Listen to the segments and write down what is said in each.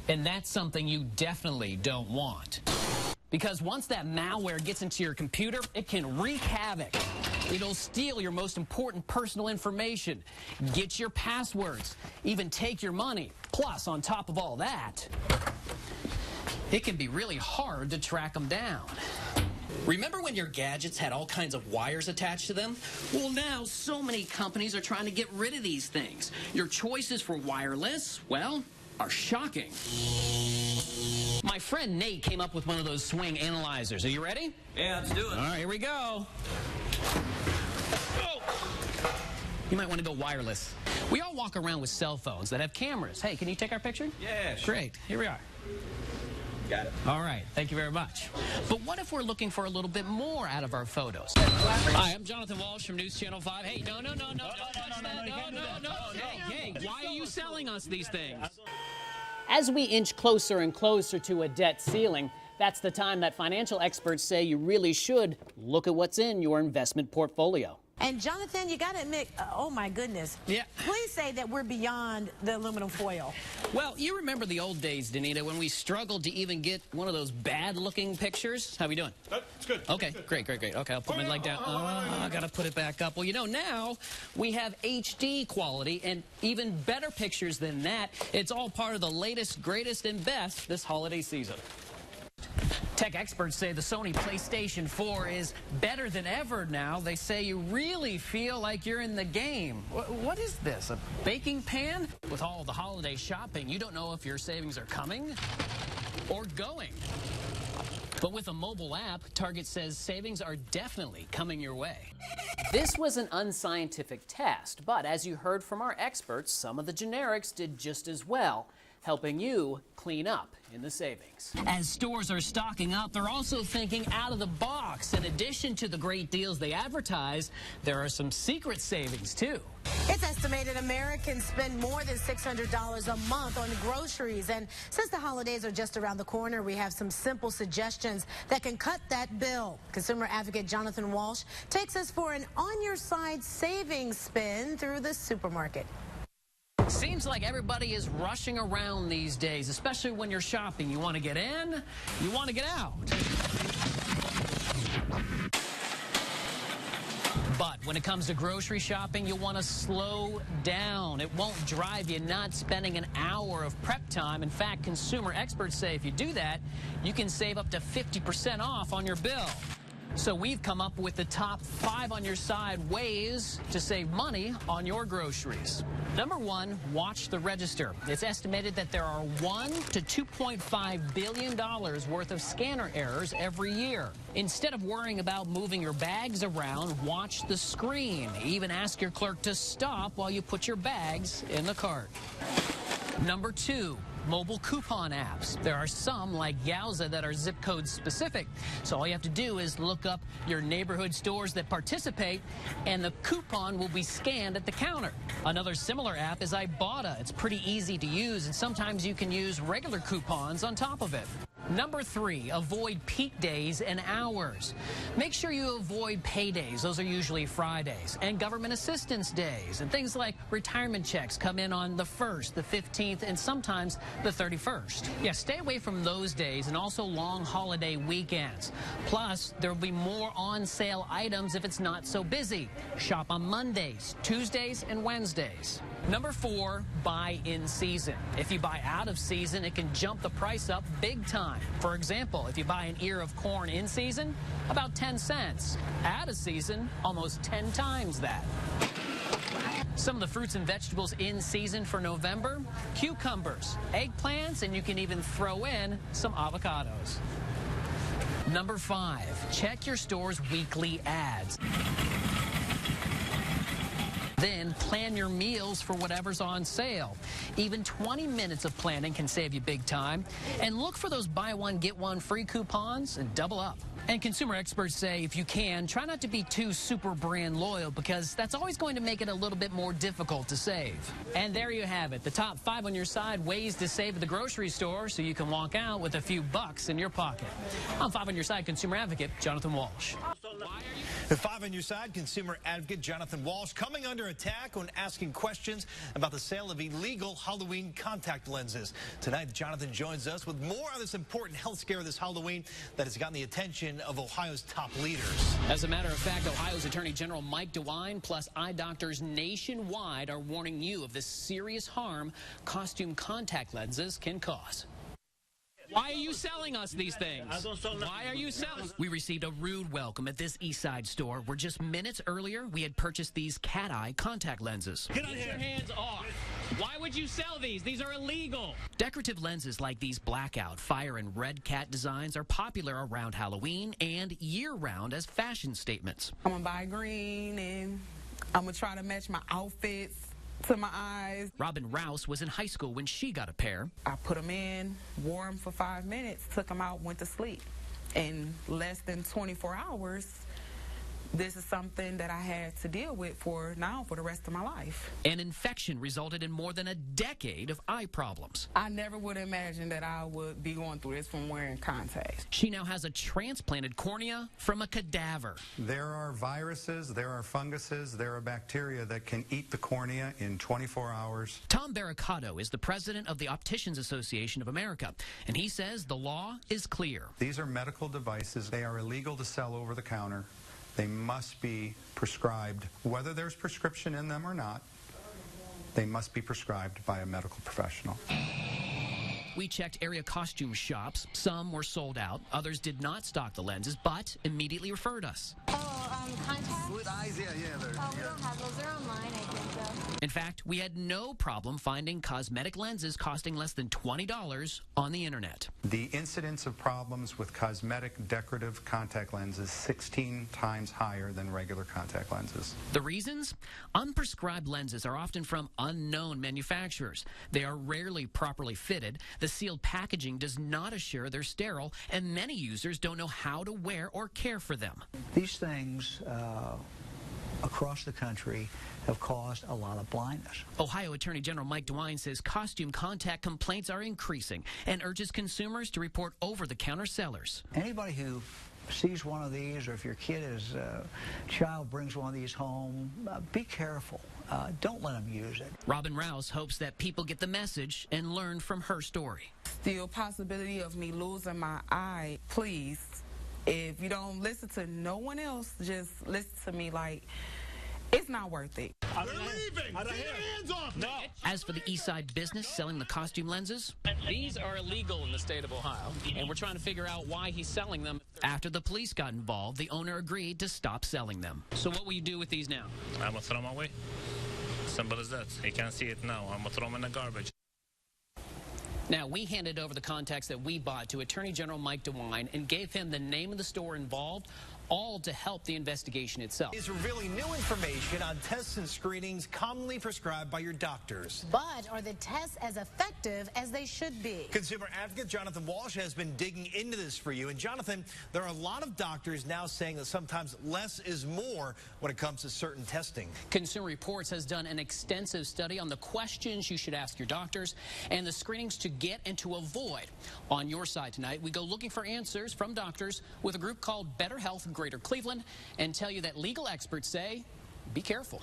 And that's something you definitely don't want. Because once that malware gets into your computer, it can wreak havoc. It'll steal your most important personal information, get your passwords, even take your money. Plus, on top of all that, it can be really hard to track them down. Remember when your gadgets had all kinds of wires attached to them? Well, now so many companies are trying to get rid of these things. Your choices for wireless, well, are shocking. My friend Nate came up with one of those swing analyzers. Are you ready? Yeah, let's do it. All right, here we go. Oh. You might want to go wireless. We all walk around with cell phones that have cameras. Hey, can you take our picture? Yeah, sure. Great. Here we are. Got it. All right. Thank you very much. But what if we're looking for a little bit more out of our photos? Hi, I'm Jonathan Walsh from News Channel 5. Hey, no. Hey, why are you selling us these things? As we inch closer and closer to a debt ceiling, that's the time that financial experts say you really should look at what's in your investment portfolio. And Jonathan, you got to admit, oh my goodness. Yeah. Please say that we're beyond the aluminum foil. Well, you remember the old days, Danita, when we struggled to even get one of those bad-looking pictures? How we doing? It's good. Okay, great. Okay, I'll put my leg down. I got to put it back up. Well, you know, now we have HD quality and even better pictures than that. It's all part of the latest, greatest, and best this holiday season. Tech experts say the Sony PlayStation 4 is better than ever now. They say you really feel like you're in the game. What is this, a baking pan? With all the holiday shopping, you don't know if your savings are coming or going. But with a mobile app, Target says savings are definitely coming your way. This was an unscientific test, but as you heard from our experts, some of the generics did just as well, helping you clean up in the savings. As stores are stocking up, they're also thinking out of the box. In addition to the great deals they advertise, there are some secret savings, too. It's estimated Americans spend more than $600 a month on groceries. And since the holidays are just around the corner, we have some simple suggestions that can cut that bill. Consumer advocate Jonathan Walsh takes us for an on-your-side savings spin through the supermarket. Seems like everybody is rushing around these days, especially when you're shopping. You want to get in, you want to get out. But when it comes to grocery shopping, you want to slow down. It won't drive you nuts spending an hour of prep time. In fact, consumer experts say if you do that, you can save up to 50% off on your bill. So we've come up with the top 5 on your side ways to save money on your groceries. Number 1, watch the register. It's estimated that there are $1 to $2.5 billion worth of scanner errors every year. Instead of worrying about moving your bags around, watch the screen. Even ask your clerk to stop while you put your bags in the cart. Number 2, mobile coupon apps. There are some, like Yowza, that are zip code specific. So all you have to do is look up your neighborhood stores that participate, and the coupon will be scanned at the counter. Another similar app is Ibotta. It's pretty easy to use, and sometimes you can use regular coupons on top of it. Number 3, avoid peak days and hours. Make sure you avoid paydays. Those are usually Fridays. And government assistance days. And things like retirement checks come in on the 1st, the 15th, and sometimes the 31st. Yeah, stay away from those days and also long holiday weekends. Plus, there will be more on-sale items if it's not so busy. Shop on Mondays, Tuesdays, and Wednesdays. Number 4, buy in season. If you buy out of season, it can jump the price up big time. For example, if you buy an ear of corn in season, about 10 cents. Out of season, almost 10 times that. Some of the fruits and vegetables in season for November: cucumbers, eggplants, and you can even throw in some avocados. Number 5, check your store's weekly ads. Then plan your meals for whatever's on sale. Even 20 minutes of planning can save you big time. And look for those buy one, get one free coupons and double up. And consumer experts say if you can, try not to be too super brand loyal, because that's always going to make it a little bit more difficult to save. And there you have it, the top 5 on your side ways to save at the grocery store so you can walk out with a few bucks in your pocket. I'm 5 on your side consumer advocate Jonathan Walsh. At 5 on your side, consumer advocate Jonathan Walsh coming under attack when asking questions about the sale of illegal Halloween contact lenses. Tonight, Jonathan joins us with more on this important health scare this Halloween that has gotten the attention of Ohio's top leaders. As a matter of fact, Ohio's Attorney General Mike DeWine plus eye doctors nationwide are warning you of the serious harm costume contact lenses can cause. Why are you selling us these things? Why are you selling? We received a rude welcome at this East Side store where just minutes earlier we had purchased these cat-eye contact lenses. Get your hands off. Why would you sell these? These are illegal. Decorative lenses like these blackout, fire, and red cat designs are popular around Halloween and year-round as fashion statements. I'm going to buy green and I'm going to try to match my outfits to my eyes. Robin Rouse was in high school when she got a pair. I put them in, wore them for 5 minutes, took them out, went to sleep. In less than 24 hours, this is something that I had to deal with for the rest of my life. An infection resulted in more than a decade of eye problems. I never would imagine that I would be going through this from wearing contacts. She now has a transplanted cornea from a cadaver. There are viruses, there are funguses, there are bacteria that can eat the cornea in 24 hours. Tom Barricato is the president of the Opticians Association of America, and he says the law is clear. These are medical devices. They are illegal to sell over the counter. They must be prescribed, whether there's prescription in them or not. They must be prescribed by a medical professional. We checked area costume shops. Some were sold out. Others did not stock the lenses, but immediately referred us. Contacts? With eyes, yeah. We don't have those. They're online, I think, though. In fact, we had no problem finding cosmetic lenses costing less than $20 on the internet. The incidence of problems with cosmetic decorative contact lenses 16 times higher than regular contact lenses. The reasons? Unprescribed lenses are often from unknown manufacturers. They are rarely properly fitted. The sealed packaging does not assure they're sterile, and many users don't know how to wear or care for them. These things across the country have caused a lot of blindness. Ohio Attorney General Mike DeWine says costume contact complaints are increasing and urges consumers to report over-the-counter sellers. Anybody who sees one of these, or if your child brings one of these home, be careful. Don't let them use it. Robin Rouse hopes that people get the message and learn from her story. Still possibility of me losing my eye. Please, if you don't listen to no one else, just listen to me. Like, it's not worth it. We're leaving! Get your hands off! No! As for the East Side business selling the costume lenses, These are illegal in the state of Ohio, and we're trying to figure out why he's selling them. after the police got involved, the owner agreed to stop selling them. So what will you do with these now? I'm gonna throw them away. Simple as that. You can't see it now. I'm gonna throw them in the garbage. Now, we handed over the contacts that we bought to Attorney General Mike DeWine and gave him the name of the store involved, all to help the investigation itself. Is revealing new information on tests and screenings commonly prescribed by your doctors. But are the tests as effective as they should be? Consumer advocate Jonathan Walsh has been digging into this for you. And Jonathan, there are a lot of doctors now saying that sometimes less is more when it comes to certain testing. Consumer Reports has done an extensive study on the questions you should ask your doctors and the screenings to get and to avoid. On your side tonight, we go looking for answers from doctors with a group called Better Health Greater Cleveland and tell you that legal experts say, be careful.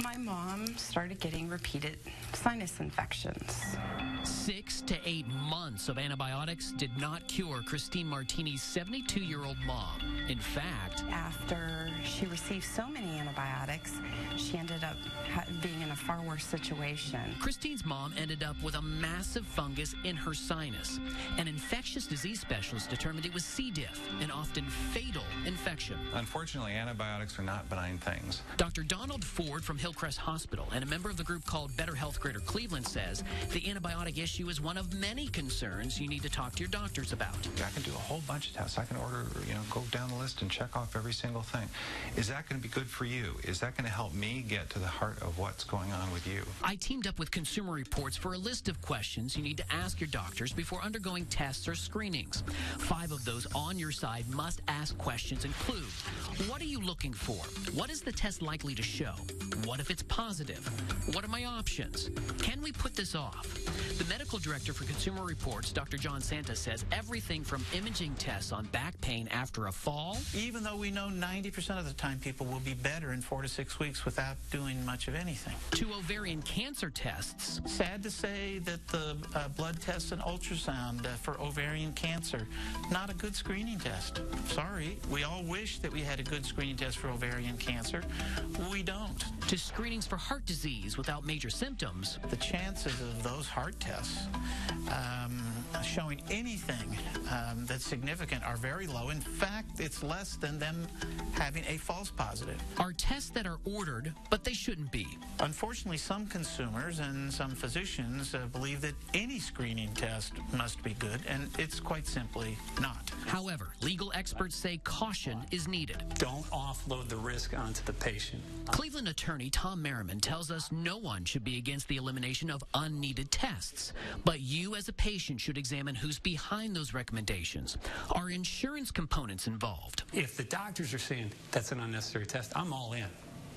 My mom started getting repeated sinus infections. 6 to 8 months of antibiotics did not cure Christine Martini's 72-year-old mom. In fact, After she received so many antibiotics, she ended up being in a far worse situation. Christine's mom ended up with a massive fungus in her sinus. An infectious disease specialist determined it was C. diff, an often fatal infection. Unfortunately, antibiotics are not benign things. Dr. Donald Ford from Hillcrest Hospital and a member of the group called Better Health Greater Cleveland says the antibiotic issue is one of many concerns you need to talk to your doctors about. I can do a whole bunch of tests. I can order, go down the list and check off every single thing. Is that going to be good for you? Is that going to help me get to the heart of what's going on with you? I teamed up with Consumer Reports for a list of questions you need to ask your doctors before undergoing tests or screenings. 5 of those on your side must ask questions include, what are you looking for? What is the test likely to show? What if it's positive? What are my options? Can we put this off? The The medical director for Consumer Reports, Dr. John Santa, says everything from imaging tests on back pain after a fall. Even though we know 90% of the time people will be better in 4 to 6 weeks without doing much of anything. To ovarian cancer tests. Sad to say that the blood test and ultrasound for ovarian cancer, not a good screening test. Sorry, we all wish that we had a good screening test for ovarian cancer. We don't. To screenings for heart disease without major symptoms. The chances of those heart tests showing anything that's significant are very low. In fact, it's less than them having a false positive. Are tests that are ordered, but they shouldn't be. Unfortunately, some consumers and some physicians believe that any screening test must be good, and it's quite simply not. However, legal experts say caution is needed. Don't offload the risk onto the patient. Cleveland attorney Tom Merriman tells us no one should be against the elimination of unneeded tests, but you as a patient should examine who's behind those recommendations. Are insurance components involved? If the doctors are saying that's an unnecessary test, I'm all in,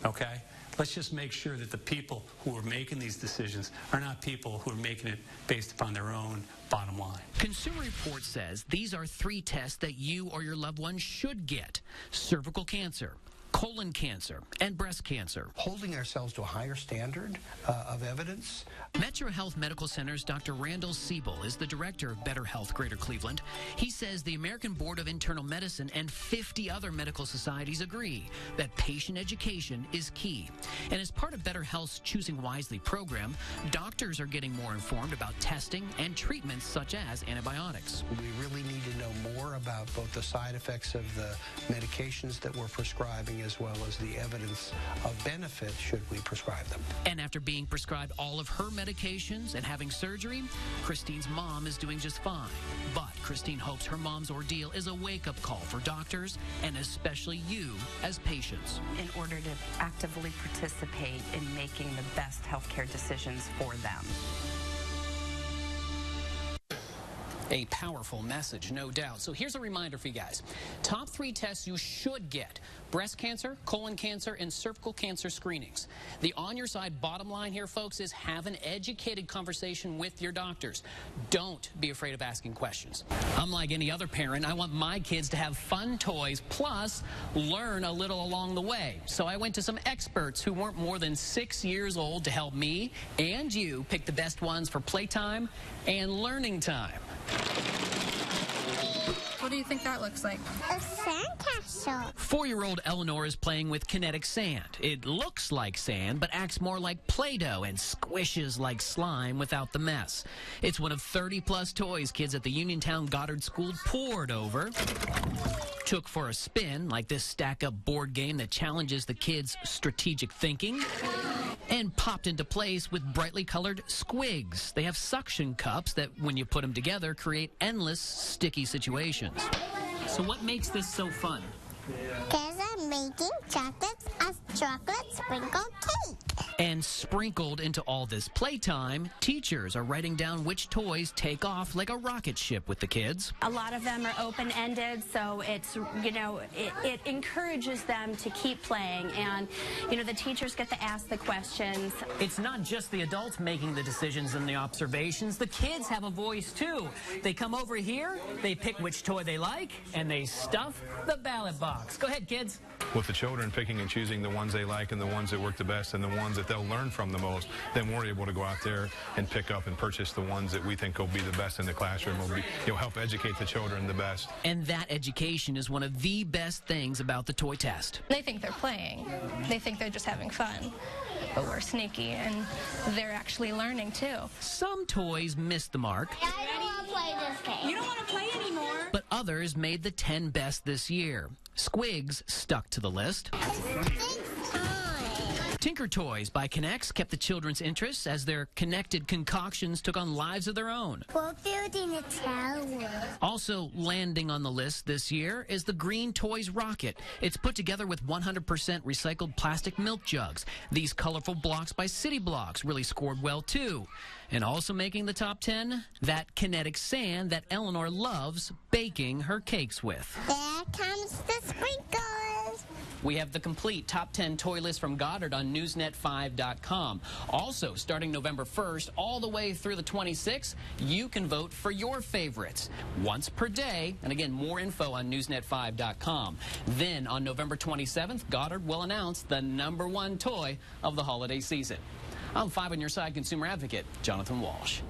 okay? Let's just make sure that the people who are making these decisions are not people who are making it based upon their own bottom line. Consumer Reports says these are 3 tests that you or your loved one should get: cervical cancer, colon cancer, and breast cancer. Holding ourselves to a higher standard of evidence. Metro Health Medical Center's Dr. Randall Siebel is the director of Better Health Greater Cleveland. He says the American Board of Internal Medicine and 50 other medical societies agree that patient education is key. And as part of Better Health's Choosing Wisely program, doctors are getting more informed about testing and treatments such as antibiotics. We really need to know more about both the side effects of the medications that we're prescribing as well as the evidence of benefit should we prescribe them. And after being prescribed all of her medications and having surgery, Christine's mom is doing just fine. But Christine hopes her mom's ordeal is a wake-up call for doctors and especially you as patients. In order to actively participate in making the best healthcare decisions for them. A powerful message, no doubt. So here's a reminder for you guys. Top 3 tests you should get: breast cancer, colon cancer, and cervical cancer screenings. The on your side bottom line here, folks, is have an educated conversation with your doctors. Don't be afraid of asking questions. Unlike any other parent, I want my kids to have fun toys, plus learn a little along the way. So I went to some experts who weren't more than 6 years old to help me and you pick the best ones for playtime and learning time. What do you think that looks like? A sandcastle. 4-year-old Eleanor is playing with kinetic sand. It looks like sand, but acts more like Play-Doh and squishes like slime without the mess. It's one of 30-plus toys kids at the Uniontown Goddard School pored over, took for a spin, like this stack-up board game that challenges the kids' strategic thinking, and popped into place with brightly colored squigs. They have suction cups that, when you put them together, create endless sticky situations. So what makes this so fun? Because I'm making a chocolate sprinkle cake. And sprinkled into all this playtime, teachers are writing down which toys take off like a rocket ship with the kids. A lot of them are open-ended, so it's, it encourages them to keep playing, and, the teachers get to ask the questions. It's not just the adults making the decisions and the observations. The kids have a voice, too. They come over here, they pick which toy they like, and they stuff the ballot box. Go ahead, kids. With the children picking and choosing the ones they like and the ones that work the best and the ones that they'll learn from the most, then we're able to go out there and pick up and purchase the ones that we think will be the best in the classroom, will help educate the children the best. And that education is one of the best things about the toy test. They think they're playing. They think they're just having fun. But we're sneaky, and they're actually learning, too. Some toys missed the mark. I don't want to play this game. You don't want to play anymore. But others made the 10 best this year. Squigs stuck to the list. Tinker Toys by K'NEX kept the children's interests as their connected concoctions took on lives of their own. We're building a tower. Also landing on the list this year is the Green Toys Rocket. It's put together with 100% recycled plastic milk jugs. These colorful blocks by City Blocks really scored well too. And also making the top 10, that kinetic sand that Eleanor loves baking her cakes with. There comes the sprinkles. We have the complete top 10 toy list from Goddard on Newsnet5.com. Also, starting November 1st all the way through the 26th, you can vote for your favorites once per day. And again, more info on Newsnet5.com. Then on November 27th, Goddard will announce the #1 toy of the holiday season. I'm 5 on your side consumer advocate, Jonathan Walsh.